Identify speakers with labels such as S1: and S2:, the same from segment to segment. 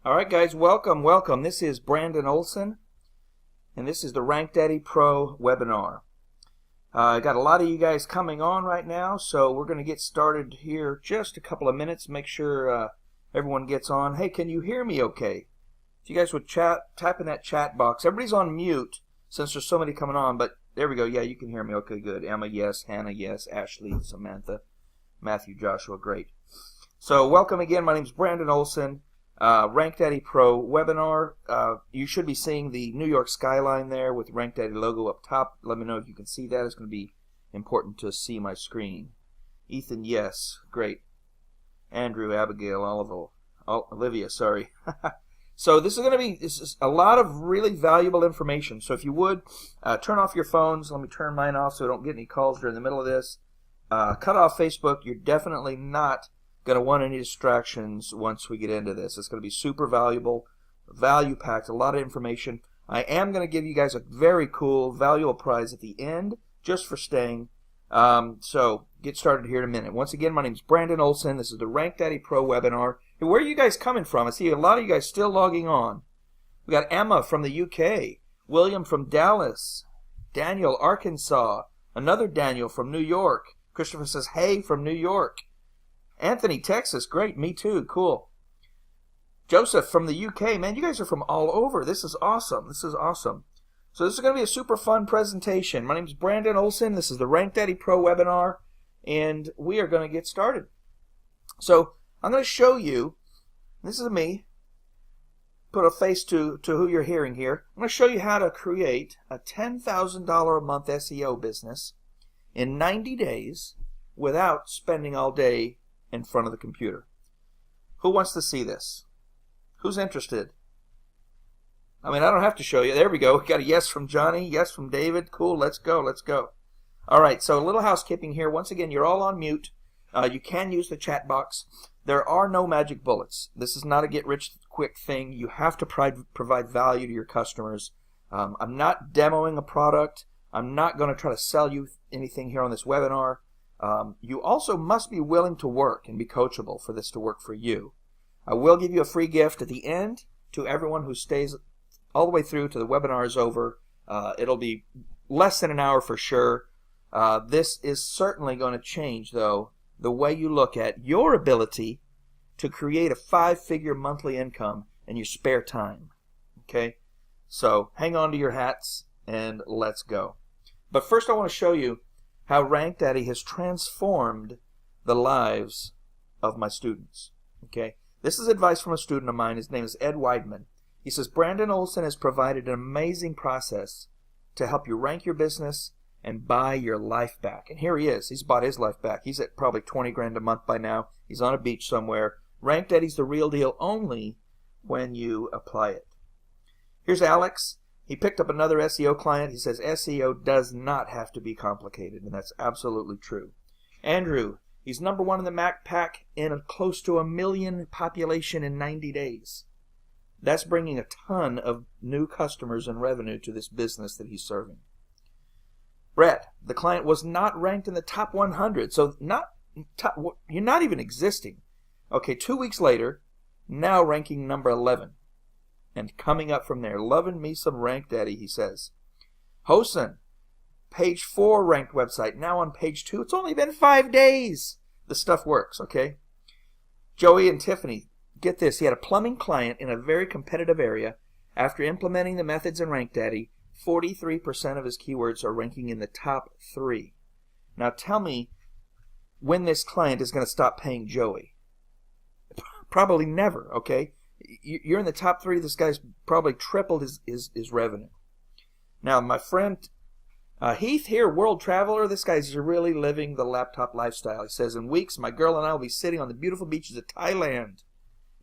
S1: All right, guys, welcome. This is Brandon Olson, and this is the RankDaddy Pro webinar. I got a lot of you guys coming on right now, so we're going to get started here just a couple of minutes. Make sure everyone gets on. Hey, can you hear me okay? If you guys would type in that chat box. Everybody's on mute since there's so many coming on, but there we go. Yeah, you can hear me. Okay, good. Emma, yes. Hannah, yes. Ashley, Samantha, Matthew, Joshua, great. So welcome again. My name is Brandon Olson. RankDaddy Pro webinar. You should be seeing the New York skyline there with the RankDaddy logo up top. Let me know if you can see that. It's going to be important to see my screen. Ethan, yes. Great. Andrew, Abigail, Olivia, sorry. So this is a lot of really valuable information. So if you would, turn off your phones. Let me turn mine off so I don't get any calls during the middle of this. Cut off Facebook. You're definitely not going to want any distractions once we get into this. It's going to be super valuable, value-packed, a lot of information. I am going to give you guys a very cool, valuable prize at the end just for staying. So get started here in a minute. Once again, my name is Brandon Olson. This is the RankDaddy Pro webinar. Hey, where are you guys coming from? I see a lot of you guys still logging on. We got Emma from the UK, William from Dallas, Daniel, Arkansas, another Daniel from New York. Christopher says, hey, from New York. Anthony, Texas, great, me too, cool. Joseph from the UK, man, you guys are from all over. This is awesome. So this is going to be a super fun presentation. My name is Brandon Olson. This is the RankDaddy Pro webinar, and we are going to get started. So I'm going to show you, this is me, put a face to who you're hearing here. I'm going to show you how to create a $10,000 a month SEO business in 90 days without spending all day in front of the computer. Who wants to see this? Who's interested? I mean, I don't have to show you. There we go. We got a yes from Johnny, yes from David. Cool, let's go. All right, so a little housekeeping here. Once again, you're all on mute. You can use the chat box. There are no magic bullets. This is not a get-rich-quick thing. You have to provide value to your customers. I'm not demoing a product. I'm not going to try to sell you anything here on this webinar. You also must be willing to work and be coachable for this to work for you. I will give you a free gift at the end to everyone who stays all the way through to the webinar is over. It'll be less than an hour for sure. This is certainly going to change, though, the way you look at your ability to create a 5-figure monthly income in your spare time. Okay? So hang on to your hats and let's go. But first I want to show you how RankDaddy has transformed the lives of my students. Okay? This is advice from a student of mine. His name is Ed Weidman. He says, Brandon Olson has provided an amazing process to help you rank your business and buy your life back. And here he is. He's bought his life back. He's at probably 20 grand a month by now. He's on a beach somewhere. RankDaddy's the real deal only when you apply it. Here's Alex. He picked up another SEO client. He says SEO does not have to be complicated, and that's absolutely true. Andrew, he's #1 in the Mac Pack in a close to 1 million population in 90 days. That's bringing a ton of new customers and revenue to this business that he's serving. Brett, the client was not ranked in the top 100, so you're not even existing. Okay, 2 weeks later, now ranking number 11. And coming up from there, loving me some RankDaddy, he says. Hosen, page 4 ranked website, now on page 2. It's only been 5 days. The stuff works, okay? Joey and Tiffany, get this. He had a plumbing client in a very competitive area. After implementing the methods in RankDaddy, 43% of his keywords are ranking in the top 3. Now tell me when this client is going to stop paying Joey. Probably never, okay? You're in the top 3. This guy's probably tripled his revenue. Now, my friend Heath here, world traveler, this guy's really living the laptop lifestyle. He says, in weeks, my girl and I will be sitting on the beautiful beaches of Thailand.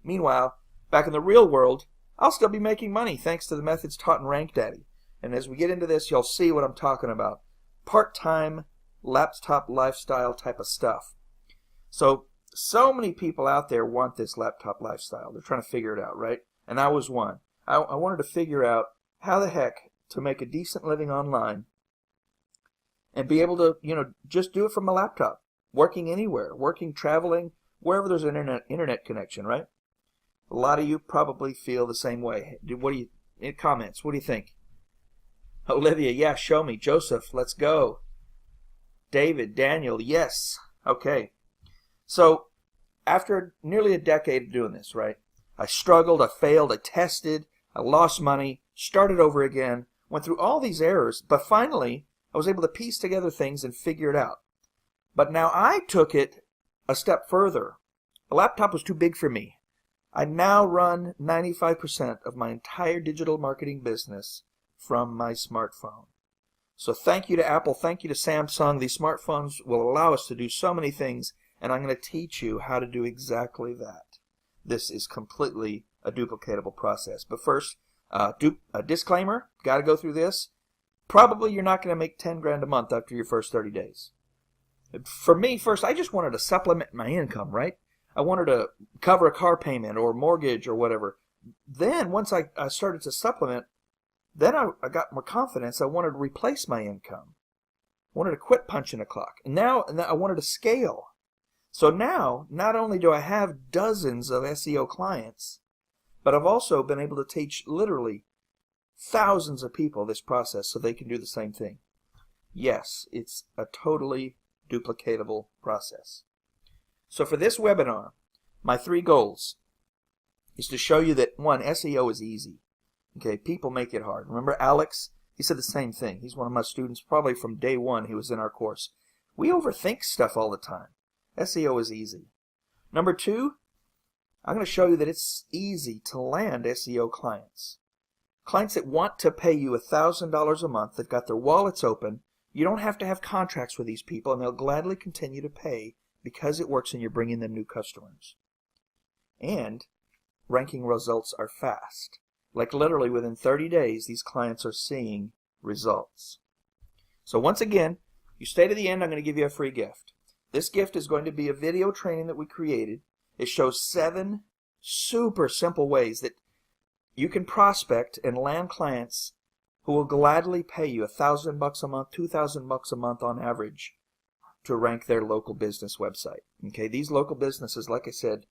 S1: Meanwhile, back in the real world, I'll still be making money thanks to the methods taught in RankDaddy. And as we get into this, you'll see what I'm talking about. Part-time, laptop lifestyle type of stuff. So many people out there want this laptop lifestyle. They're trying to figure it out, right? And I was one. I wanted to figure out how the heck to make a decent living online and be able to, just do it from a laptop, working anywhere, traveling, wherever there's an internet connection, right? A lot of you probably feel the same way. What do you, in comments, what do you think? Olivia, yeah, show me. Joseph, let's go. David, Daniel, yes. Okay. So after nearly a decade of doing this, right, I struggled, I failed, I tested, I lost money, started over again, went through all these errors, but finally I was able to piece together things and figure it out. But now I took it a step further. A laptop was too big for me. I now run 95% of my entire digital marketing business from my smartphone. So thank you to Apple, thank you to Samsung. These smartphones will allow us to do so many things, and I'm going to teach you how to do exactly that. This is completely a duplicatable process. But first, a disclaimer, got to go through this. Probably you're not going to make 10 grand a month after your first 30 days. For me, first, I just wanted to supplement my income, right? I wanted to cover a car payment or mortgage or whatever. Then, once I started to supplement, then I got more confidence. I wanted to replace my income. I wanted to quit punching a clock. And now I wanted to scale. So now, not only do I have dozens of SEO clients, but I've also been able to teach literally thousands of people this process so they can do the same thing. Yes, it's a totally duplicatable process. So for this webinar, my 3 goals is to show you that, 1, SEO is easy. Okay, people make it hard. Remember Alex? He said the same thing. He's one of my students, probably from day 1 he was in our course. We overthink stuff all the time. SEO is easy. Number 2, I'm going to show you that it's easy to land SEO clients. Clients that want to pay you $1,000 a month, they've got their wallets open. You don't have to have contracts with these people, and they'll gladly continue to pay because it works and you're bringing them new customers. And ranking results are fast. Like literally within 30 days, these clients are seeing results. So once again, you stay to the end, I'm going to give you a free gift. This gift is going to be a video training that we created. It shows 7 super simple ways that you can prospect and land clients who will gladly pay you $1,000 a month, $2,000 a month on average to rank their local business website. Okay, these local businesses, like I said,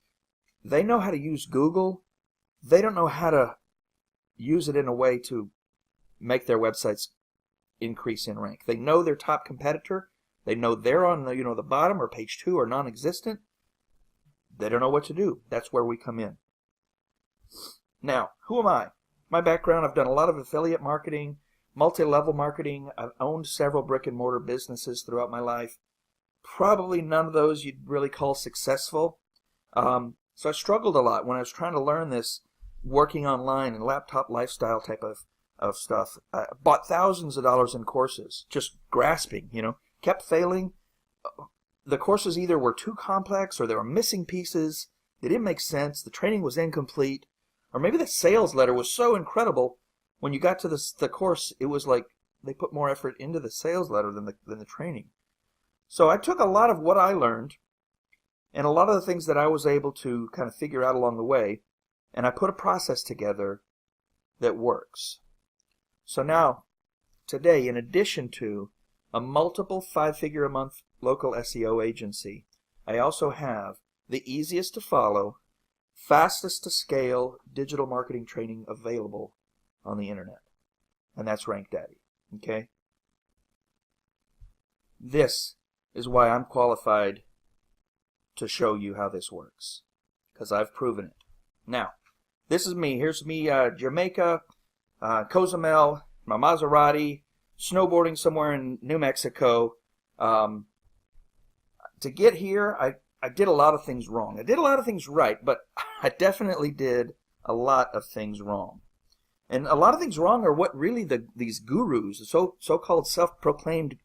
S1: they know how to use Google. They don't know how to use it in a way to make their websites increase in rank. They know their top competitor. They know they're on the bottom or page 2 or non-existent. They don't know what to do. That's where we come in. Now, who am I? My background, I've done a lot of affiliate marketing, multi-level marketing. I've owned several brick-and-mortar businesses throughout my life. Probably none of those you'd really call successful. So I struggled a lot when I was trying to learn this working online and laptop lifestyle type of stuff. I bought thousands of dollars in courses, just grasping, kept failing. The courses either were too complex or they were missing pieces. They didn't make sense. The training was incomplete. Or maybe the sales letter was so incredible, when you got to the course, it was like they put more effort into the sales letter than the training. So I took a lot of what I learned and a lot of the things that I was able to kind of figure out along the way, and I put a process together that works. So now, today, in addition to a multiple 5-figure a month local SEO agency, I also have the easiest to follow, fastest to scale digital marketing training available on the internet. And that's RankDaddy. Okay? This is why I'm qualified to show you how this works, because I've proven it. Now, this is me. Here's me, Jamaica, Cozumel, my Maserati, snowboarding somewhere in New Mexico. To get here, I did a lot of things wrong. I did a lot of things right, but I definitely did a lot of things wrong. And a lot of things wrong are what really these gurus, the so-called self-proclaimed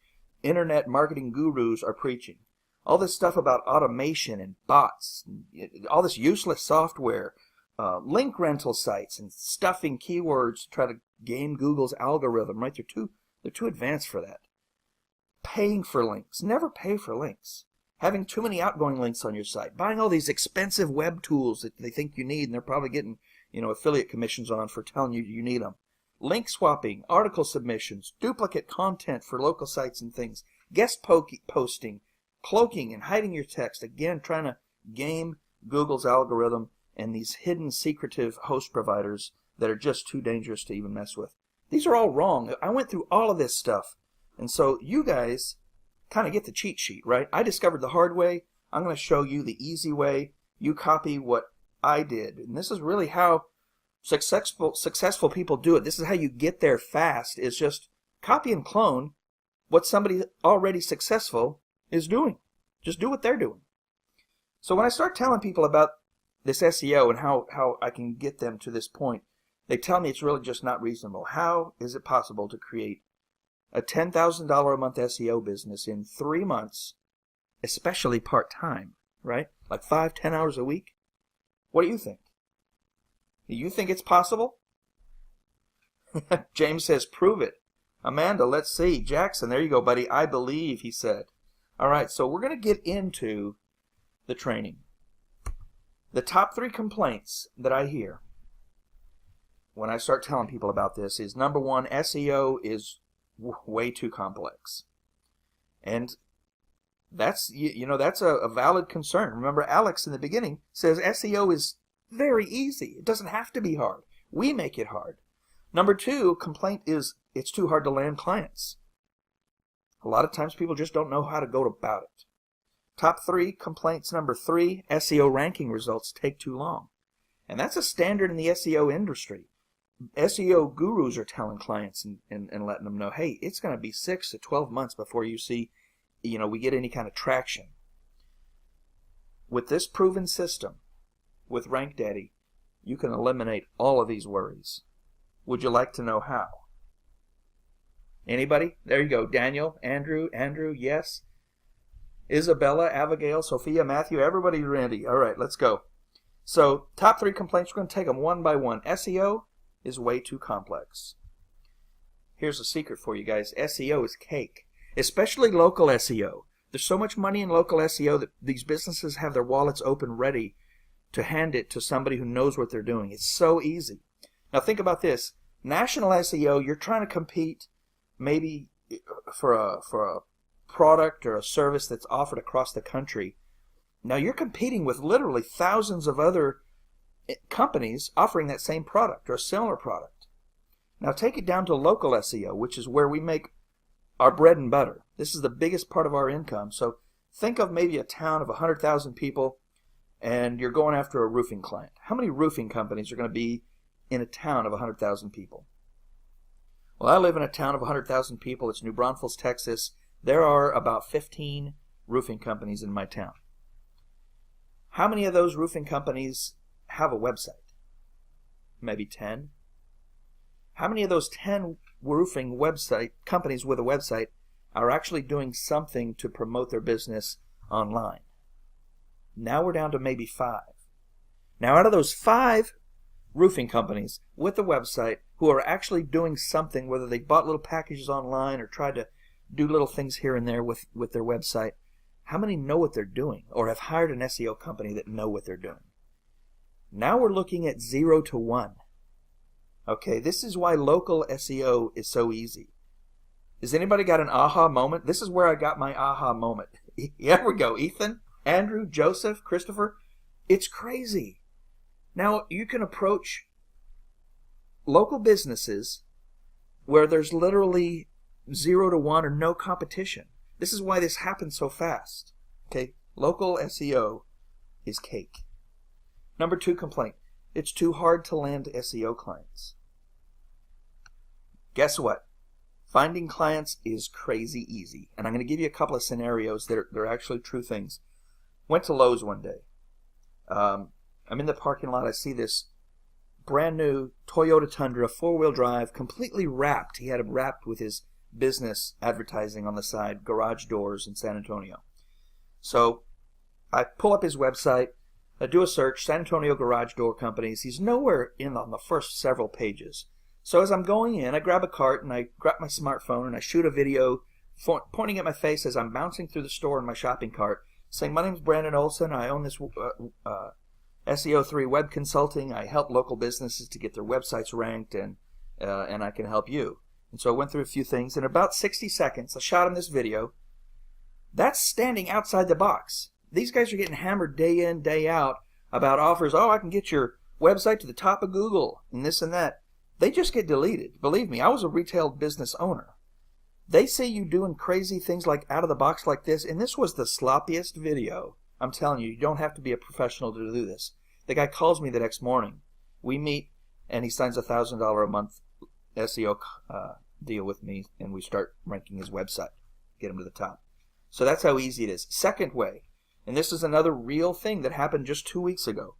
S1: internet marketing gurus, are preaching. All this stuff about automation and bots, and all this useless software, link rental sites, and stuffing keywords to try to game Google's algorithm. Right? They're too advanced for that. Paying for links. Never pay for links. Having too many outgoing links on your site. Buying all these expensive web tools that they think you need, and they're probably getting affiliate commissions on for telling you need them. Link swapping, article submissions, duplicate content for local sites and things, guest posting, cloaking and hiding your text. Again, trying to game Google's algorithm and these hidden secretive host providers that are just too dangerous to even mess with. These are all wrong. I went through all of this stuff. And so you guys kind of get the cheat sheet, right? I discovered the hard way. I'm going to show you the easy way. You copy what I did. And this is really how successful people do it. This is how you get there fast, is just copy and clone what somebody already successful is doing. Just do what they're doing. So when I start telling people about this SEO and how I can get them to this point, they tell me it's really just not reasonable. How is it possible to create a $10,000 a month SEO business in 3 months, especially part-time, right? Like 5-10 hours a week? What do you think? Do you think it's possible? James says, prove it. Amanda, let's see. Jackson, there you go, buddy. I believe, he said. All right, so we're going to get into the training. The top 3 complaints that I hear when I start telling people about this is, number 1, SEO is way too complex. And that's, that's a valid concern. Remember, Alex in the beginning says SEO is very easy. It doesn't have to be hard. We make it hard. Number 2 complaint is it's too hard to land clients. A lot of times people just don't know how to go about it. Top 3 complaints, number 3, SEO ranking results take too long. And that's a standard in the SEO industry. SEO gurus are telling clients and letting them know, hey, it's going to be 6 to 12 months before you see, we get any kind of traction. With this proven system, with RankDaddy, you can eliminate all of these worries. Would you like to know how? Anybody? There you go. Daniel, Andrew, yes. Isabella, Abigail, Sophia, Matthew, everybody ready. All right, let's go. So, top 3 complaints, we're going to take them one by one. SEO is way too complex. Here's a secret for you guys. SEO is cake, especially local SEO. There's so much money in local SEO that these businesses have their wallets open ready to hand it to somebody who knows what they're doing. It's so easy. Now think about this. National SEO, you're trying to compete maybe for a product or a service that's offered across the country. Now you're competing with literally thousands of other companies offering that same product or a similar product. Now take it down to local SEO, which is where we make our bread and butter. This is the biggest part of our income. So think of maybe a town of 100,000 people and you're going after a roofing client. How many roofing companies are going to be in a town of 100,000 people? Well, I live in a town of 100,000 people. It's New Braunfels, Texas. There are about 15 roofing companies in my town. How many of those roofing companies have a website? Maybe 10. How many of those 10 roofing website companies with a website are actually doing something to promote their business online? Now we're down to maybe 5. Now out of those 5 roofing companies with a website who are actually doing something, whether they bought little packages online or tried to do little things here and there with their website, how many know what they're doing or have hired an SEO company that know what they're doing? Now we're looking at 0 to 1. Okay, this is why local SEO is so easy. Has anybody got an aha moment? This is where I got my aha moment. Here we go. Ethan, Andrew, Joseph, Christopher. It's crazy. Now you can approach local businesses where there's literally 0 to 1 or no competition. This is why this happens so fast. Okay, local SEO is cake. Number 2 complaint. It's too hard to land SEO clients. Guess what? Finding clients is crazy easy. And I'm going to give you a couple of scenarios that are actually true things. Went to Lowe's one day. I'm in the parking lot. I see this brand new Toyota Tundra 4-wheel drive, completely wrapped. He had it wrapped with his business advertising on the side, garage doors in San Antonio. So I pull up his website. I do a search, San Antonio garage door companies. He's nowhere in on the first several pages. So as I'm going in, I grab a cart and I grab my smartphone and I shoot a video pointing at my face as I'm bouncing through the store in my shopping cart, saying, my name's Brandon Olson. I own this SEO3 web consulting. I help local businesses to get their websites ranked, and I can help you. And so I went through a few things. In about 60 seconds, I shot him this video. That's standing outside the box. These guys are getting hammered day in, day out about offers. Oh, I can get your website to the top of Google and this and that. They just get deleted. Believe me, I was a retail business owner. They see you doing crazy things like out of the box like this, and this was the sloppiest video. I'm telling you, you don't have to be a professional to do this. The guy calls me the next morning. We meet, and he signs a $1,000 a month SEO deal with me, and we start ranking his website, get him to the top. So that's how easy it is. Second way, and this is another real thing that happened just 2 weeks ago.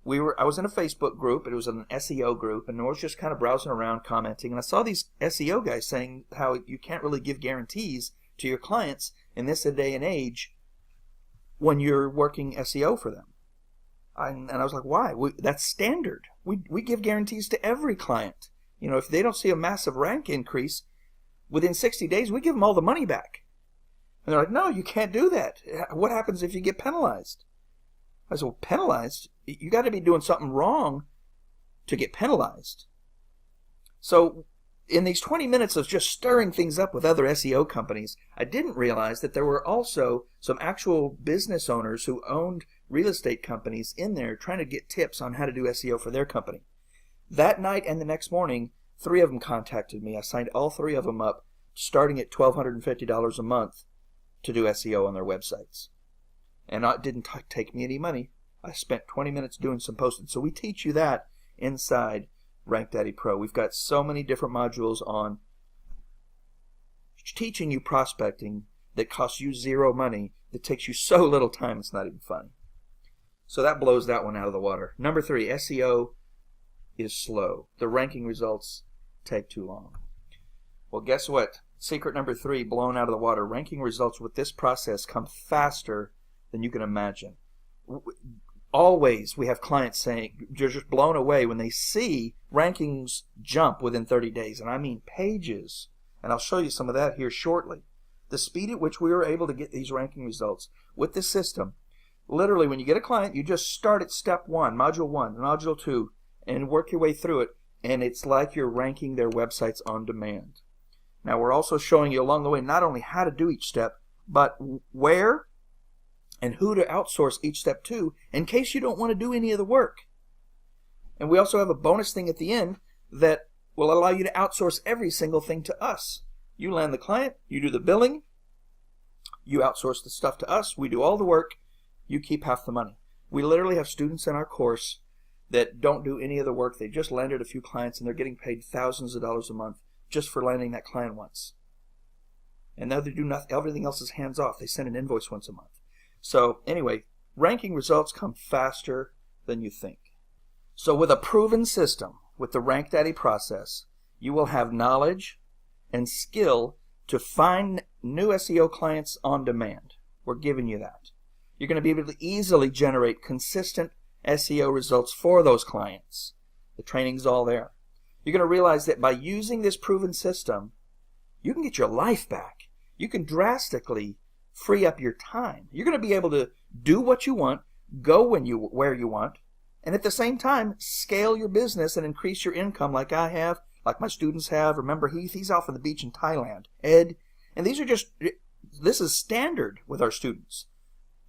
S1: I was in a Facebook group. It was an SEO group, and I was just kind of browsing around, commenting, and I saw these SEO guys saying how you can't really give guarantees to your clients in this day and age when you're working SEO for them. And I was like, why? That's standard. We give guarantees to every client. You know, if they don't see a massive rank increase within 60 days, we give them all the money back. And they're like, no, you can't do that. What happens if you get penalized? I said, well, penalized? You got to be doing something wrong to get penalized. So in these 20 minutes of just stirring things up with other SEO companies, I didn't realize that there were also some actual business owners who owned real estate companies in there trying to get tips on how to do SEO for their company. That night and the next morning, 3 of them contacted me. I signed all 3 of them up, starting at $1,250 a month to do SEO on their websites. And it didn't take me any money. I spent 20 minutes doing some posting. So we teach you that inside RankDaddy Pro. We've got so many different modules on teaching you prospecting that costs you 0 money, that takes you so little time it's not even funny. So that blows that one out of the water. Number 3, SEO is slow. The ranking results take too long. Well, guess what? Secret number 3, blown out of the water. Ranking results with this process come faster than you can imagine. Always we have clients saying they're just blown away when they see rankings jump within 30 days. And I mean pages. And I'll show you some of that here shortly. The speed at which we were able to get these ranking results with this system. Literally, when you get a client, you just start at step 1, module 1, module 2, and work your way through it. And it's like you're ranking their websites on demand. Now, we're also showing you along the way not only how to do each step, but where and who to outsource each step to in case you don't want to do any of the work. And we also have a bonus thing at the end that will allow you to outsource every single thing to us. You land the client, you do the billing, you outsource the stuff to us, we do all the work, you keep half the money. We literally have students in our course that don't do any of the work. They just landed a few clients and they're getting paid thousands of dollars a month just for landing that client once. And now they do nothing, everything else is hands off. They send an invoice once a month. So anyway, ranking results come faster than you think. So with a proven system, with the RankDaddy process, you will have knowledge and skill to find new SEO clients on demand. We're giving you that. You're going to be able to easily generate consistent SEO results for those clients. The training's all there. You're going to realize that by using this proven system, you can get your life back. You can drastically free up your time. You're going to be able to do what you want, go where you want, and at the same time, scale your business and increase your income like I have, like my students have. Remember Heath, he's off on the beach in Thailand. Ed, and this is standard with our students.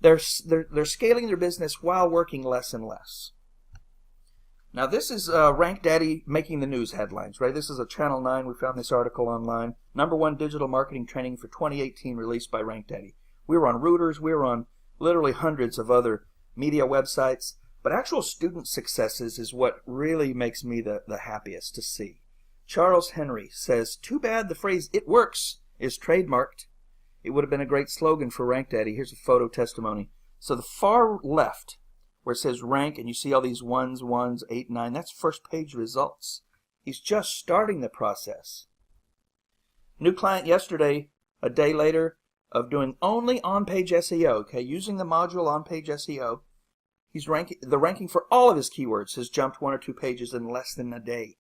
S1: They're scaling their business while working less and less. Now this is RankDaddy making the news headlines, right? This is a Channel 9. We found this article online. #1 digital marketing training for 2018 released by RankDaddy. We were on Reuters. We were on literally hundreds of other media websites. But actual student successes is what really makes me the happiest to see. Charles Henry says, too bad the phrase "it works" is trademarked. It would have been a great slogan for RankDaddy. Here's a photo testimony. So the far left, where it says rank, and you see all these 1s, 8, 9, that's first page results. He's just starting the process. New client yesterday, a day later, of doing only on-page SEO, okay, using the module on-page SEO. The ranking for all of his keywords has jumped 1 or 2 pages in less than a day.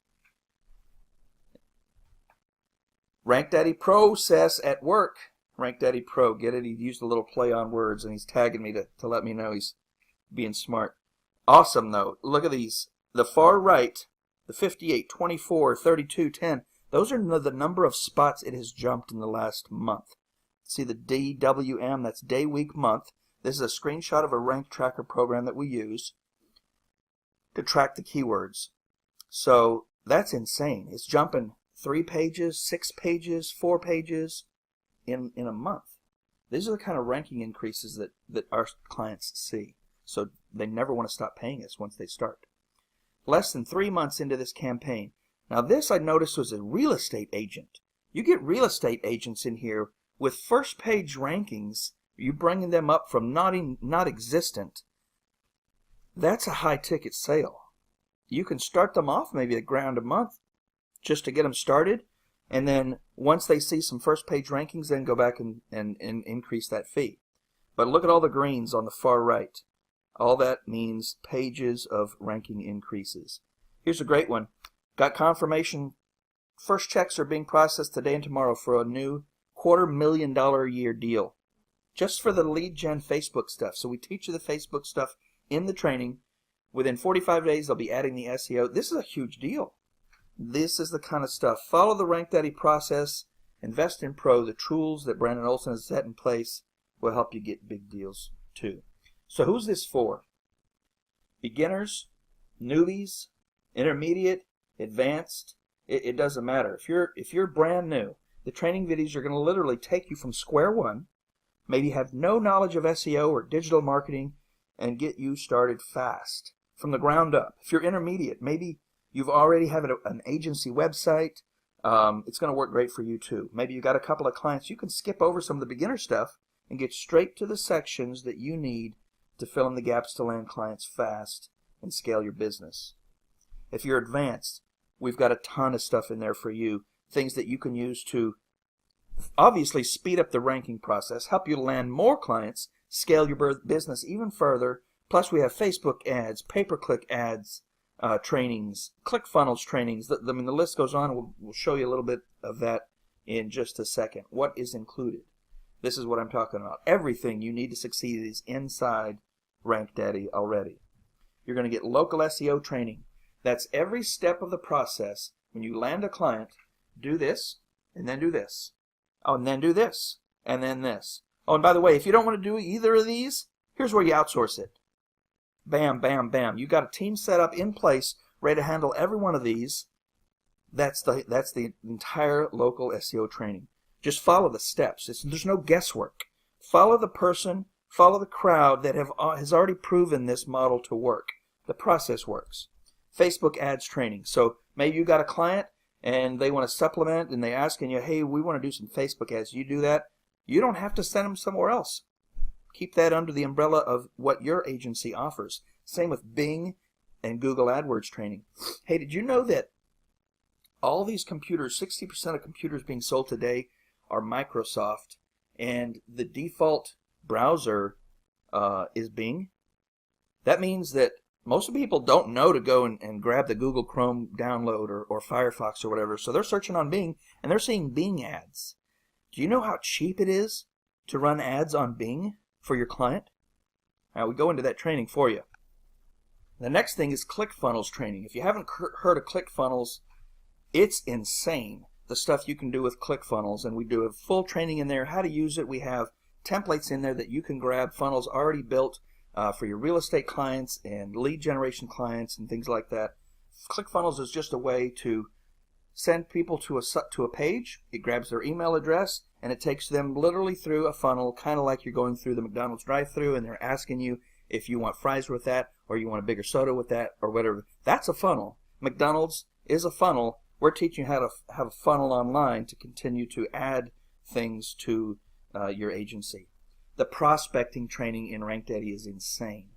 S1: RankDaddy process at work. RankDaddy Pro, get it? He used a little play on words, and he's tagging me to let me know he's being smart. Awesome, though. Look at these. The far right, the 58, 24, 32, 10, those are the number of spots it has jumped in the last month. See the DWM, that's day, week, month. This is a screenshot of a rank tracker program that we use. to track the keywords. So that's insane. It's jumping 3 pages, 6 pages, 4 pages in a month. These are the kind of ranking increases that our clients see. So they never want to stop paying us once they start. Less than 3 months into this campaign. Now this I noticed was a real estate agent. You get real estate agents in here with first page rankings. You bringing them up from not existent. That's a high ticket sale. You can start them off maybe $1,000 a month just to get them started. And then once they see some first page rankings, then go back and increase that fee. But look at all the greens on the far right. All that means pages of ranking increases. Here's a great one. Got confirmation. First checks are being processed today and tomorrow for a new $250,000 a year deal. Just for the lead gen Facebook stuff. So we teach you the Facebook stuff in the training. Within 45 days, they'll be adding the SEO. This is a huge deal. This is the kind of stuff. Follow the RankDaddy process. Invest in Pro. The tools that Brandon Olson has set in place will help you get big deals too. So who's this for? Beginners, newbies, intermediate, advanced. It doesn't matter. If you're brand new, the training videos are going to literally take you from square one, maybe have no knowledge of SEO or digital marketing, and get you started fast from the ground up. If you're intermediate, maybe you've already have an agency website. It's going to work great for you too. Maybe you got a couple of clients. You can skip over some of the beginner stuff and get straight to the sections that you need to fill in the gaps to land clients fast and scale your business. If you're advanced, we've got a ton of stuff in there for you. Things that you can use to obviously speed up the ranking process, help you land more clients, scale your business even further. Plus we have Facebook ads, pay-per-click ads, trainings, ClickFunnels trainings. I mean, the list goes on. We'll show you a little bit of that in just a second. What is included? This is what I'm talking about. Everything you need to succeed is inside RankDaddy already. You're going to get local SEO training. That's every step of the process. When you land a client, do this, and then do this. Oh, and then do this, and then this. Oh, and by the way, if you don't want to do either of these, here's where you outsource it. Bam, bam, bam. You got a team set up in place, ready to handle every one of these. That's the entire local SEO training. Just follow the steps. There's no guesswork. Follow the person, follow the crowd that has already proven this model to work. The process works. Facebook ads training. So maybe you got a client and they want to supplement and they're asking you, hey, we want to do some Facebook ads. You do that. You don't have to send them somewhere else. Keep that under the umbrella of what your agency offers. Same with Bing and Google AdWords training. Hey, did you know that all these computers, 60% of computers being sold today are Microsoft, and the default browser is Bing? That means that most people don't know to go and grab the Google Chrome download or Firefox or whatever, so they're searching on Bing, and they're seeing Bing ads. Do you know how cheap it is to run ads on Bing for your client? Now, we go into that training for you. The next thing is ClickFunnels training. If you haven't heard of ClickFunnels, it's insane, the stuff you can do with ClickFunnels, and we do a full training in there, how to use it. We have templates in there that you can grab, funnels already built for your real estate clients and lead generation clients and things like that. ClickFunnels is just a way to send people to a page. It grabs their email address and it takes them literally through a funnel, kind of like you're going through the McDonald's drive-thru and they're asking you if you want fries with that or you want a bigger soda with that or whatever. That's a funnel. McDonald's is a funnel. We're teaching you how to have a funnel online to continue to add things to your agency. The prospecting training in RankDaddy is insane.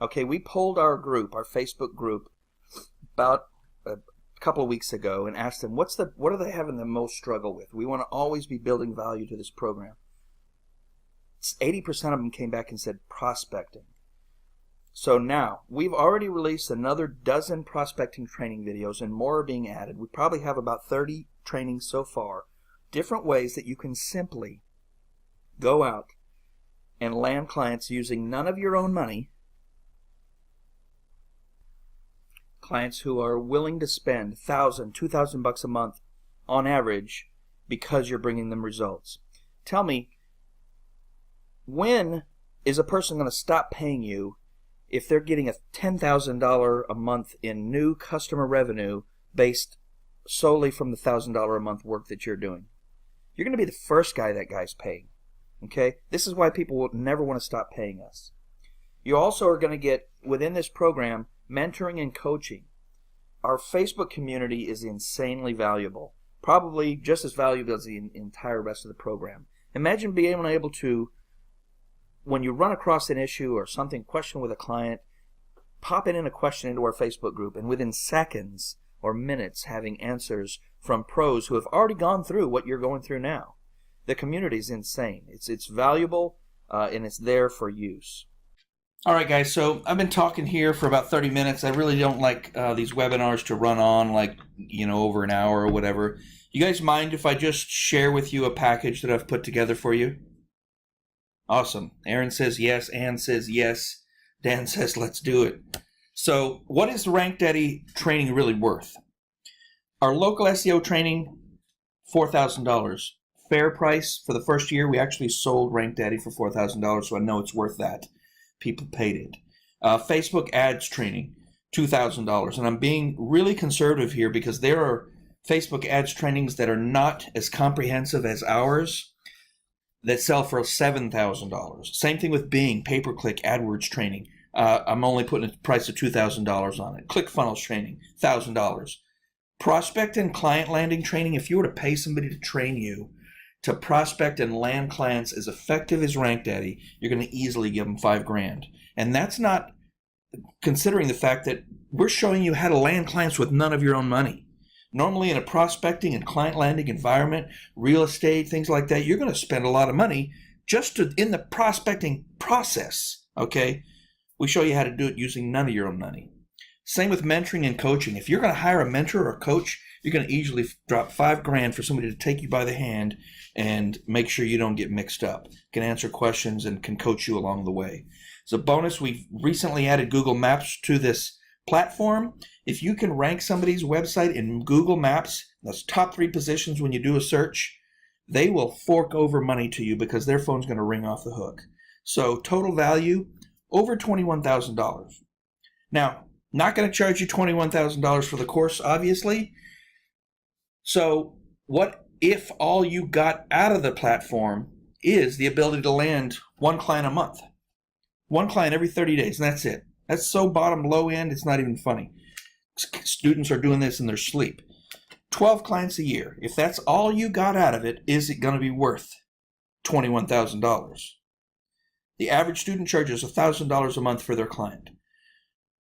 S1: Okay, we polled our group, our Facebook group, about a couple of weeks ago and asked them what are they having the most struggle with. We want to always be building value to this program. 80% of them came back and said prospecting. So now, we've already released another dozen prospecting training videos and more are being added. We probably have about 30 trainings so far. Different ways that you can simply go out and land clients using none of your own money. Clients who are willing to spend $1,000, $2,000 a month on average because you're bringing them results. Tell me, when is a person going to stop paying you if they're getting a $10,000 a month in new customer revenue based solely from the $1,000 a month work that you're doing. You're going to be the first guy that guy's paying. Okay? This is why people will never want to stop paying us. You also are going to get, within this program, mentoring and coaching. Our Facebook community is insanely valuable. Probably just as valuable as the entire rest of the program. Imagine being able to, when you run across an issue or something, question with a client, popping in a question into our Facebook group, and within seconds or minutes having answers from pros who have already gone through what you're going through now. The community is insane. It's valuable, and it's there for use. All right, guys, so I've been talking here for about 30 minutes. I really don't like these webinars to run on like, over an hour or whatever. You guys mind if I just share with you a package that I've put together for you? Awesome. Aaron says yes. Ann says yes. Dan says let's do it. So what is the RankDaddy training really worth? Our local SEO training, $4,000. Fair price for the first year. We actually sold RankDaddy for $4,000, so I know it's worth that. People paid it. Facebook ads training, $2,000. And I'm being really conservative here because there are Facebook ads trainings that are not as comprehensive as ours that sell for $7,000. Same thing with Bing, pay-per-click AdWords training. I'm only putting a price of $2,000 on it. ClickFunnels training, $1,000. Prospect and client landing training, if you were to pay somebody to train you to prospect and land clients as effective as RankDaddy, you're going to easily give them $5,000. And that's not considering the fact that we're showing you how to land clients with none of your own money. Normally in a prospecting and client landing environment, real estate, things like that, you're going to spend a lot of money just in the prospecting process, okay? We show you how to do it using none of your own money. Same with mentoring and coaching. If you're going to hire a mentor or a coach, you're going to easily drop $5,000 for somebody to take you by the hand and make sure you don't get mixed up, can answer questions and can coach you along the way. As a bonus, we've recently added Google Maps to this platform. If you can rank somebody's website in Google Maps, those top 3 positions when you do a search, they will fork over money to you because their phone's going to ring off the hook. So total value, over $21,000. Now, not going to charge you $21,000 for the course, obviously. So what if all you got out of the platform is the ability to land one client a month? One client every 30 days, and that's it. That's so bottom low end, it's not even funny. Students are doing this in their sleep. 12 clients a year. If that's all you got out of it, is it going to be worth $21,000? The average student charges $1,000 a month for their client.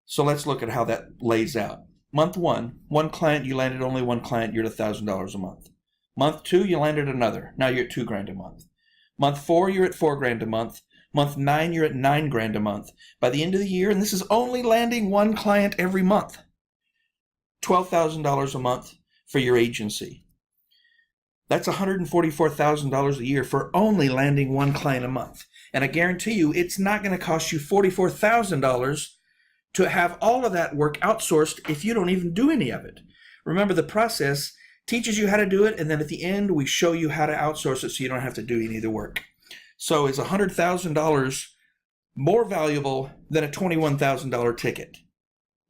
S1: So let's look at how that lays out. Month 1, one client, you landed only one client, you're at $1,000 a month. Month 2, you landed another. Now you're at $2,000 a month. Month 4, you're at $4,000 a month. Month 9, you're at $9,000 a month. By the end of the year, and this is only landing one client every month, $12,000 a month for your agency. That's $144,000 a year for only landing one client a month. And I guarantee you, it's not going to cost you $44,000 to have all of that work outsourced if you don't even do any of it. Remember, the process teaches you how to do it, and then at the end, we show you how to outsource it so you don't have to do any of the work. So is $100,000 more valuable than a $21,000 ticket?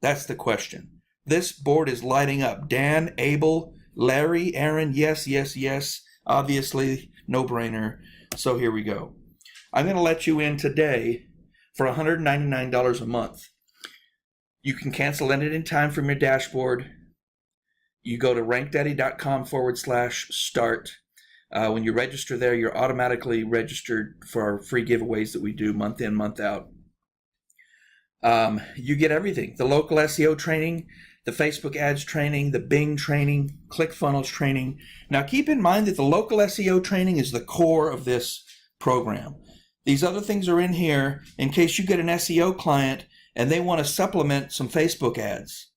S1: That's the question. This board is lighting up. Dan, Abel, Larry, Aaron, yes, yes, yes. Obviously, no brainer. So here we go. I'm going to let you in today for $199 a month. You can cancel at any time from your dashboard. You go to rankdaddy.com/start. When you register there, you're automatically registered for our free giveaways that we do month in, month out. You get everything. The local SEO training, the Facebook ads training, the Bing training, ClickFunnels training. Now keep in mind that the local SEO training is the core of this program. These other things are in here in case you get an SEO client and they want to supplement some Facebook ads.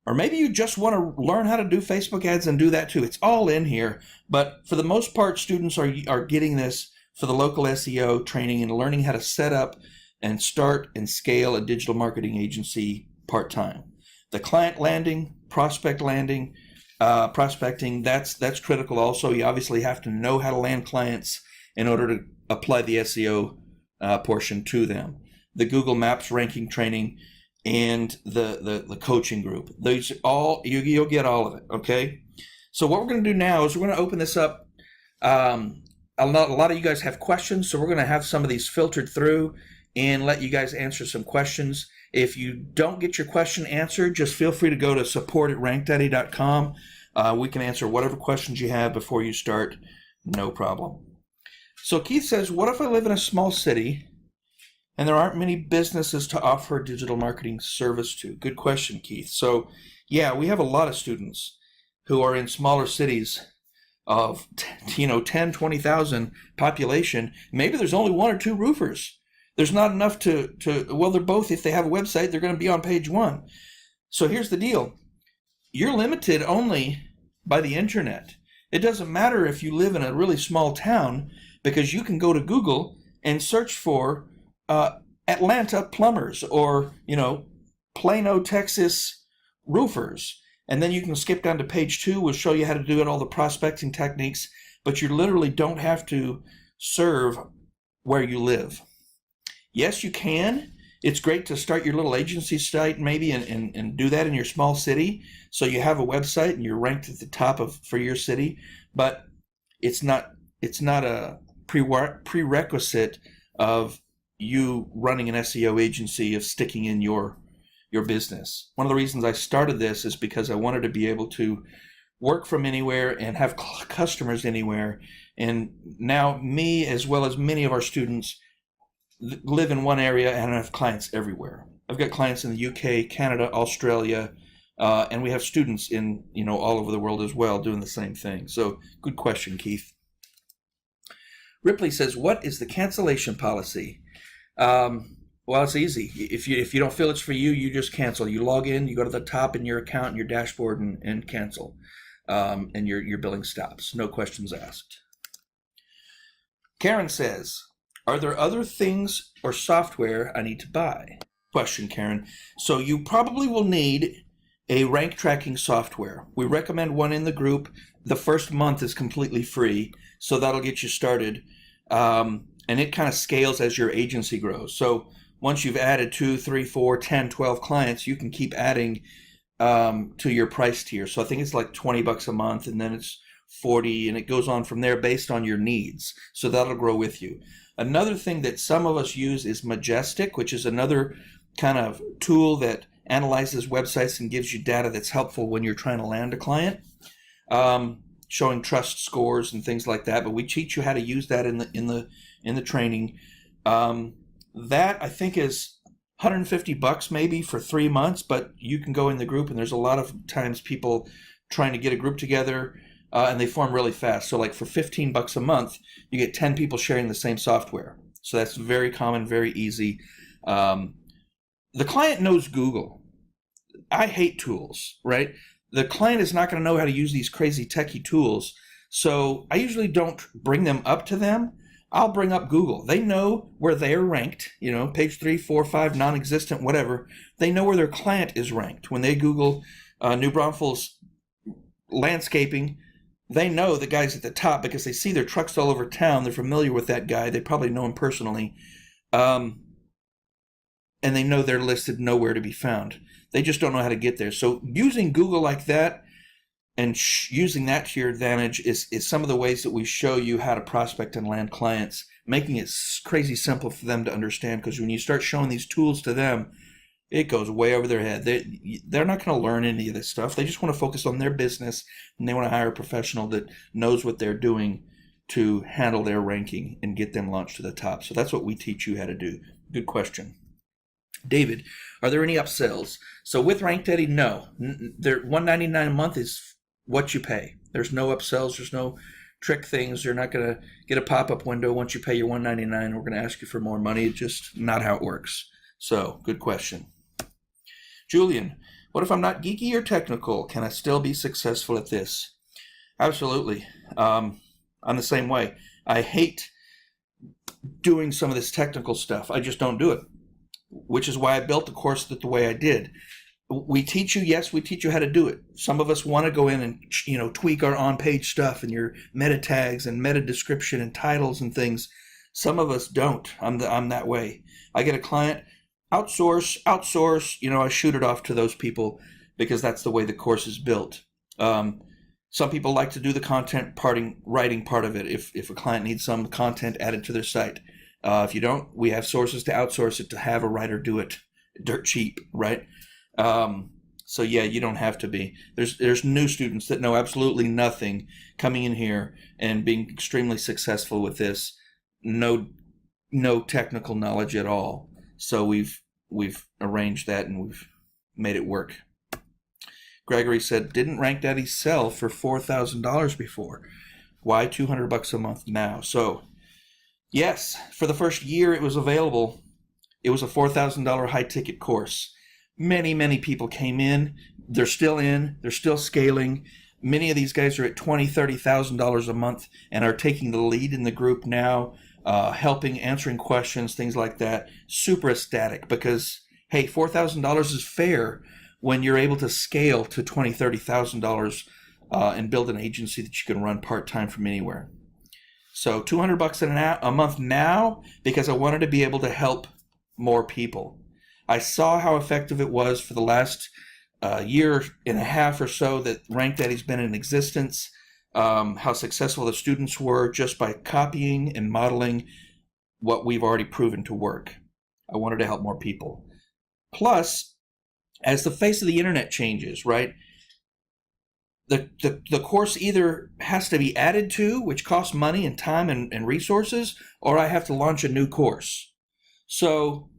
S1: Or maybe you just want to learn how to do Facebook ads and do that too. It's all in here. But for the most part, students are getting this for the local SEO training and learning how to set up and start and scale a digital marketing agency part-time. The client landing, prospect landing, prospecting, that's critical also. You obviously have to know how to land clients in order to apply the SEO portion to them. the Google Maps ranking training, and the coaching group. Those all you'll get all of it. Okay. So what we're going to do now is we're going to open this up. A lot of you guys have questions, so we're going to have some of these filtered through and let you guys answer some questions. If you don't get your question answered, just feel free to go to support@rankdaddy.com. We can answer whatever questions you have before you start, no problem. So Keith says, what if I live in a small city and there aren't many businesses to offer digital marketing service to? Good question, Keith. So yeah, we have a lot of students who are in smaller cities of 10, 20,000 population. Maybe there's only one or two roofers. There's not enough well, they're both, if they have a website, they're going to be on page one. So here's the deal. You're limited only by the internet. It doesn't matter if you live in a really small town, because you can go to Google and search for Atlanta plumbers or, Plano, Texas roofers. And then you can skip down to page 2. We'll show you how to do it, all the prospecting techniques, but you literally don't have to serve where you live. Yes, you can. It's great to start your little agency site maybe and do that in your small city. So you have a website and you're ranked at the top for your city, but it's not a prerequisite of you running an SEO agency, of sticking in your business. One of the reasons I started this is because I wanted to be able to work from anywhere and have customers anywhere. And now me, as well as many of our students, live in one area and I have clients everywhere. I've got clients in the UK, Canada, Australia, and we have students in all over the world as well doing the same thing. So good question, Keith. Ripley says, what is the cancellation policy? Well, it's easy. If you don't feel it's for you, you just cancel. You log in, you go to the top in your account and your dashboard and cancel. And your billing stops. No questions asked. Karen says, are there other things or software I need to buy? Question, Karen. So you probably will need a rank tracking software. We recommend one in the group. The first month is completely free, so that'll get you started. And it kind of scales as your agency grows. So once you've added 2, 3, 4, 10, 12 clients, you can keep adding to your price tier. So I think it's like $20 a month, and then it's 40, and it goes on from there based on your needs. So that'll grow with you. Another thing that some of us use is Majestic, which is another kind of tool that analyzes websites and gives you data that's helpful when you're trying to land a client, showing trust scores and things like that. But we teach you how to use that in the training. That I think is $150 maybe for 3 months, but you can go in the group, and there's a lot of times people trying to get a group together, and they form really fast. So like for $15 a month, you get 10 people sharing the same software. So that's very common, very easy. The client knows Google. I hate tools, right? The client is not going to know how to use these crazy techie tools. So I usually don't bring them up to them. I'll bring up Google. They know where they're ranked, page 3, 4, 5, non-existent, whatever. They know where their client is ranked. When they Google New Braunfels landscaping, they know the guy's at the top because they see their trucks all over town. They're familiar with that guy. They probably know him personally. And they know they're listed nowhere to be found. They just don't know how to get there. So using Google like that and using that to your advantage is some of the ways that we show you how to prospect and land clients, making it crazy simple for them to understand, because when you start showing these tools to them, it goes way over their head. They're not going to learn any of this stuff. They just want to focus on their business, and they want to hire a professional that knows what they're doing to handle their ranking and get them launched to the top. So that's what we teach you how to do. Good question. David, are there any upsells? So with RankDaddy, no. $199 a month is what you pay. There's no upsells. There's no trick things. You're not going to get a pop-up window once you pay your $199. We're going to ask you for more money. It's just not how it works. So good question. Julian, what if I'm not geeky or technical? Can I still be successful at this? Absolutely. I'm the same way. I hate doing some of this technical stuff. I just don't do it, which is why I built the course the way I did. We teach you, yes, we teach you how to do it. Some of us want to go in and tweak our on-page stuff and your meta tags and meta description and titles and things. Some of us don't. I'm that way. I get a client, outsource. I shoot it off to those people because that's the way the course is built. Some people like to do the content writing part of it if a client needs some content added to their site. If you don't, we have sources to outsource it to have a writer do it dirt cheap, right? So yeah, you don't have to be. There's new students that know absolutely nothing coming in here and being extremely successful with this. No technical knowledge at all. So we've arranged that and we've made it work. Gregory said, didn't RankDaddy sell for $4,000 before? Why $200 a month now? So yes, for the first year it was available. It was a $4,000 high ticket course. Many people came in. They're still in. They're still scaling. Many of these guys are at $20,000, $30,000 a month and are taking the lead in the group now, helping, answering questions, things like that. Super ecstatic because, hey, $4,000 is fair when you're able to scale to $20,000, $30,000 and build an agency that you can run part-time from anywhere. So $200 a month now because I wanted to be able to help more people. I saw how effective it was for the last year and a half or so that RankDaddy's been in existence, how successful the students were just by copying and modeling what we've already proven to work. I wanted to help more people. Plus, as the face of the internet changes, right, the course either has to be added to, which costs money and time and resources, or I have to launch a new course. So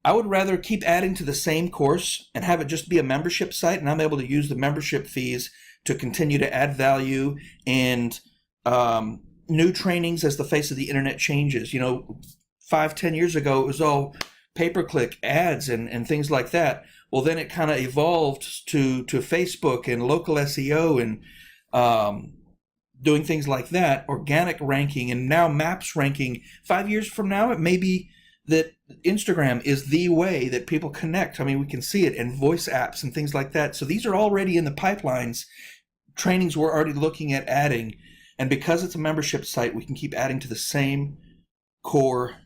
S1: I would rather keep adding to the same course and have it just be a membership site, and I'm able to use the membership fees to continue to add value and new trainings as the face of the internet changes. 5-10 years ago, it was all pay-per-click ads and things like that. Well, then it kind of evolved to Facebook and local SEO and doing things like that, organic ranking, and now maps ranking. 5 years from now, it may be that Instagram is the way that people connect. I mean, we can see it in voice apps and things like that. So these are already in the pipelines. Trainings we're already looking at adding. And because it's a membership site, we can keep adding to the same core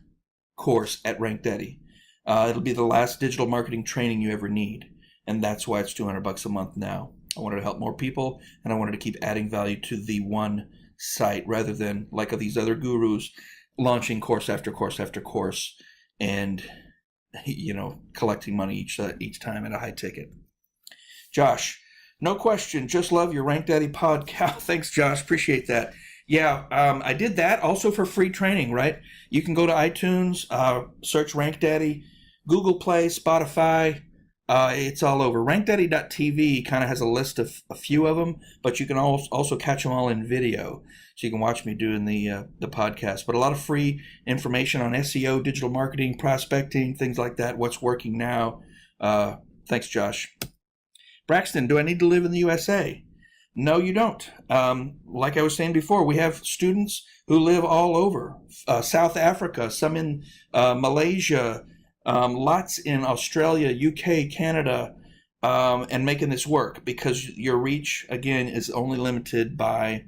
S1: course at RankDaddy. It'll be the last digital marketing training you ever need. And that's why it's $200 a month now. I wanted to help more people, and I wanted to keep adding value to the one site rather than like these other gurus launching course after course after course and collecting money each time at a high ticket. Josh, no question, just love your RankDaddy podcast. Thanks, Josh. Appreciate that. Yeah, I did that also for free training, right? You can go to iTunes, search RankDaddy, Google Play, Spotify. It's all over. RankDaddy.tv kind of has a list of a few of them, but you can also catch them all in video. So you can watch me doing the podcast. But a lot of free information on SEO, digital marketing, prospecting, things like that, what's working now. Thanks, Josh. Braxton, do I need to live in the USA? No, you don't. Like I was saying before, we have students who live all over. South Africa, some in Malaysia, lots in Australia, UK, Canada, and making this work because your reach, again, is only limited by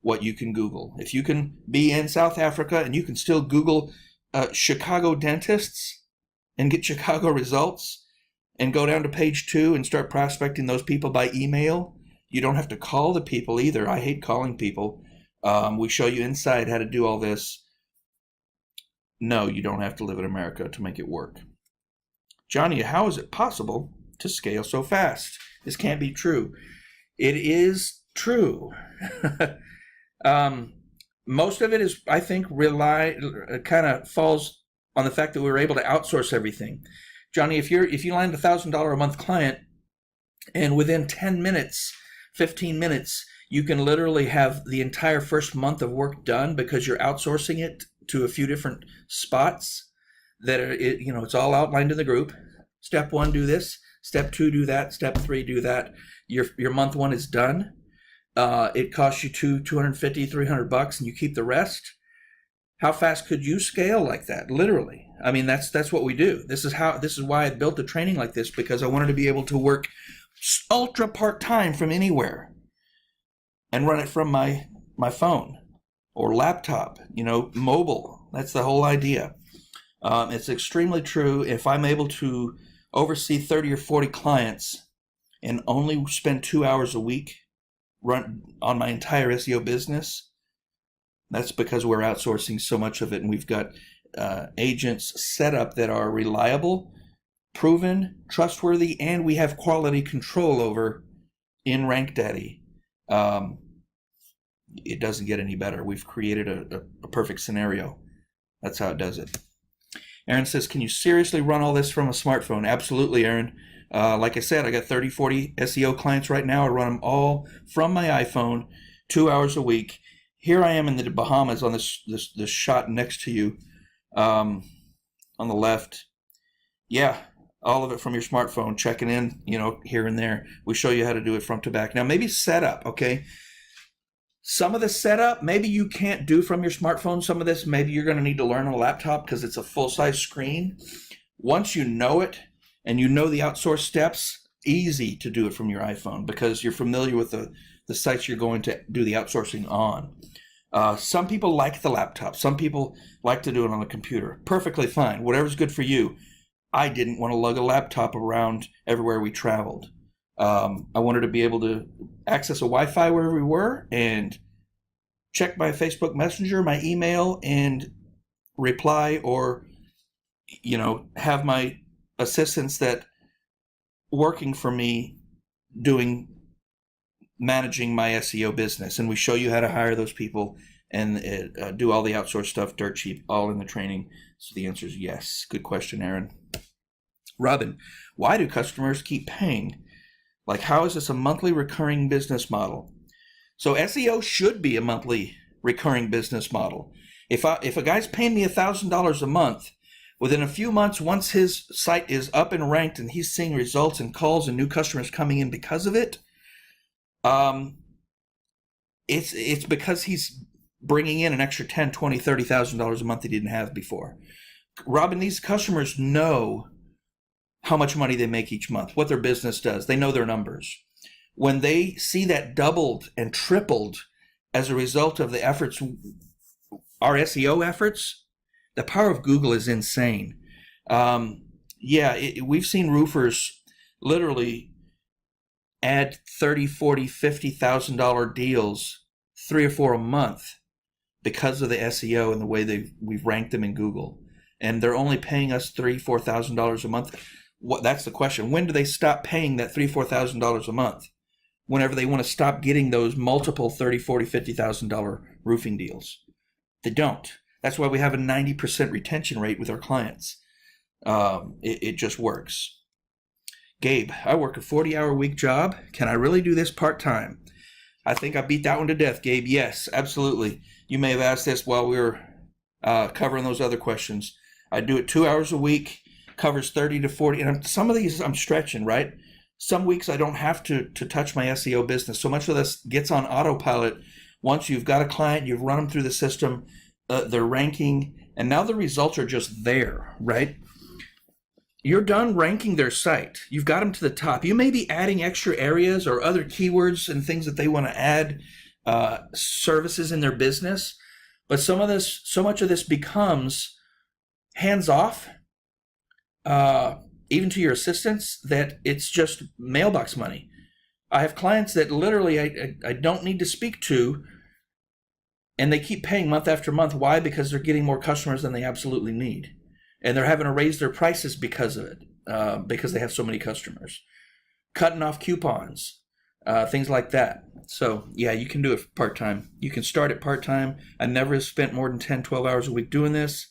S1: what you can Google. If you can be in South Africa and you can still Google Chicago dentists and get Chicago results and go down to page 2 and start prospecting those people by email, you don't have to call the people either. I hate calling people. We show you inside how to do all this. No, you don't have to live in America to make it work. Johnny, how is it possible to scale so fast? This can't be true. It is true. Most of it is, I think, kind of falls on the fact that we were able to outsource everything. Johnny, if you land a $1,000 a month client, and within 10 minutes, 15 minutes, you can literally have the entire first month of work done because you're outsourcing it to a few different spots that are, it's all outlined in the group. Step 1, do this. Step 2, do that. Step 3, do that. Your month 1 is done. It costs you $250, $300, and you keep the rest. How fast could you scale like that? Literally. I mean, that's what we do. This is why I built the training like this, because I wanted to be able to work ultra part-time from anywhere and run it from my phone or laptop, mobile. That's the whole idea. It's extremely true. If I'm able to oversee 30 or 40 clients and only spend 2 hours a week run on my entire SEO business, that's because we're outsourcing so much of it, and we've got agents set up that are reliable, proven, trustworthy, and we have quality control over in RankDaddy. It doesn't get any better. We've created a perfect scenario. That's how it does it. Aaron says, can you seriously run all this from a smartphone? Absolutely, Aaron. Like I said, I got 30, 40 SEO clients right now. I run them all from my iPhone, 2 hours a week. Here I am in the Bahamas on this shot next to you on the left. Yeah, all of it from your smartphone, checking in, here and there. We show you how to do it front to back. Now, maybe setup, okay? Some of the setup, maybe you can't do from your smartphone. Some of this, maybe you're going to need to learn on a laptop because it's a full-size screen. Once you know it and you know the outsource steps, easy to do it from your iPhone because you're familiar with the sites you're going to do the outsourcing on. Some people like the laptop. Some people like to do it on the computer. Perfectly fine. Whatever's good for you. I didn't want to lug a laptop around everywhere we traveled. I wanted to be able to access a Wi-Fi wherever we were and check my Facebook Messenger, my email, and reply or, have my assistants that working for me managing my SEO business. And we show you how to hire those people and do all the outsourced stuff dirt cheap, all in the training. So the answer is yes. Good question, Aaron. Robin, why do customers keep paying? Like, how is this a monthly recurring business model? So SEO should be a monthly recurring business model. If a guy's paying me $1,000 a month, within a few months, once his site is up and ranked and he's seeing results and calls and new customers coming in because of it, it's because he's bringing in an extra $10,000, $20,000, $30,000 a month he didn't have before. Robin, these customers know how much money they make each month, what their business does. They know their numbers. When they see that doubled and tripled as a result of the efforts, our SEO efforts, the power of Google is insane. We've seen roofers literally add $30,000, $40,000, $50,000 deals, 3 or 4 a month because of the SEO and the way we've ranked them in Google. And they're only paying us $3,000, $4,000 a month. That's the question. When do they stop paying that $3,000, $4,000 a month? Whenever they want to stop getting those multiple $30,000, $40,000, $50,000 roofing deals. They don't. That's why we have a 90% retention rate with our clients. It just works. Gabe, I work a 40-hour week job. Can I really do this part-time? I think I beat that one to death, Gabe. Yes, absolutely. You may have asked this while we were covering those other questions. I do it 2 hours a week. Covers 30 to 40, and some of these I'm stretching, right? Some weeks I don't have to touch my SEO business. So much of this gets on autopilot. Once you've got a client, you've run them through the system, they're ranking, and now the results are just there, right? You're done ranking their site. You've got them to the top. You may be adding extra areas or other keywords and things that they want to add, services in their business, but so much of this becomes hands-off, even to your assistants, that it's just mailbox money. I have clients that literally I don't need to speak to, and they keep paying month after month. Why? Because they're getting more customers than they absolutely need. And they're having to raise their prices because of it, because they have so many customers. Cutting off coupons, things like that. So yeah, you can do it part-time. You can start it part-time. I never have spent more than 10, 12 hours a week doing this.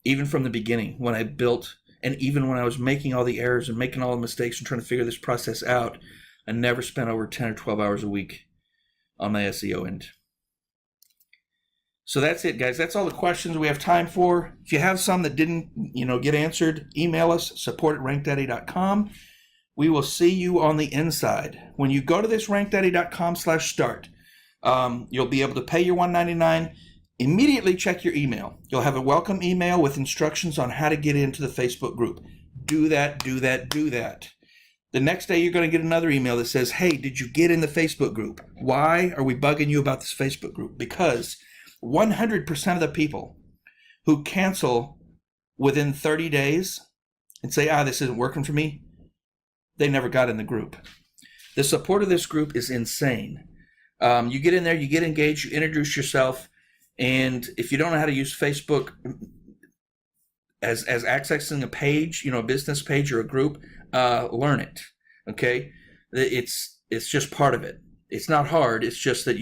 S1: Even from the beginning, when I built, and even when I was making all the errors and making all the mistakes and trying to figure this process out, I never spent over 10 or 12 hours a week on my SEO end. So that's it, guys. That's all the questions we have time for. If you have some that didn't, get answered, email us, support@rankdaddy.com. We will see you on the inside. When you go to this rankdaddy.com/start, you'll be able to pay your $199. Immediately check your email. You'll have a welcome email with instructions on how to get into the Facebook group. Do that, do that, do that. The next day, you're going to get another email that says, hey, did you get in the Facebook group? Why are we bugging you about this Facebook group? Because 100% of the people who cancel within 30 days and say, this isn't working for me, they never got in the group. The support of this group is insane. You get in there, you get engaged, you introduce yourself, and if you don't know how to use Facebook as accessing a page, a business page or a group, learn it. Okay, it's just part of it. It's not hard. It's just that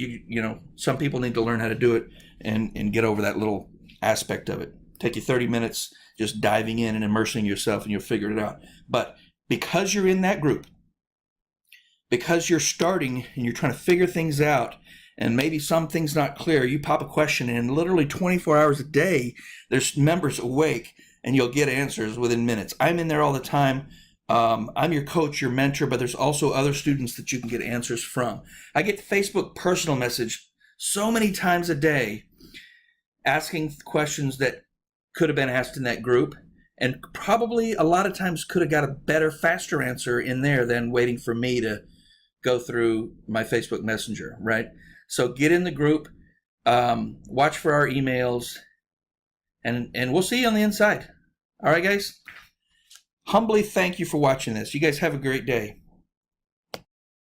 S1: some people need to learn how to do it and get over that little aspect of it. Take you 30 minutes just diving in and immersing yourself, and you'll figure it out. But because you're in that group, because you're starting and you're trying to figure things out, and maybe some things not clear, you pop a question in, literally 24 hours a day, there's members awake, and you'll get answers within minutes. I'm in there all the time. I'm your coach, your mentor, but there's also other students that you can get answers from. I get Facebook personal message so many times a day asking questions that could have been asked in that group, and probably a lot of times could have got a better, faster answer in there than waiting for me to go through my Facebook Messenger, right? So get in the group, watch for our emails, and we'll see you on the inside. All right, guys? Humbly thank you for watching this. You guys have a great day.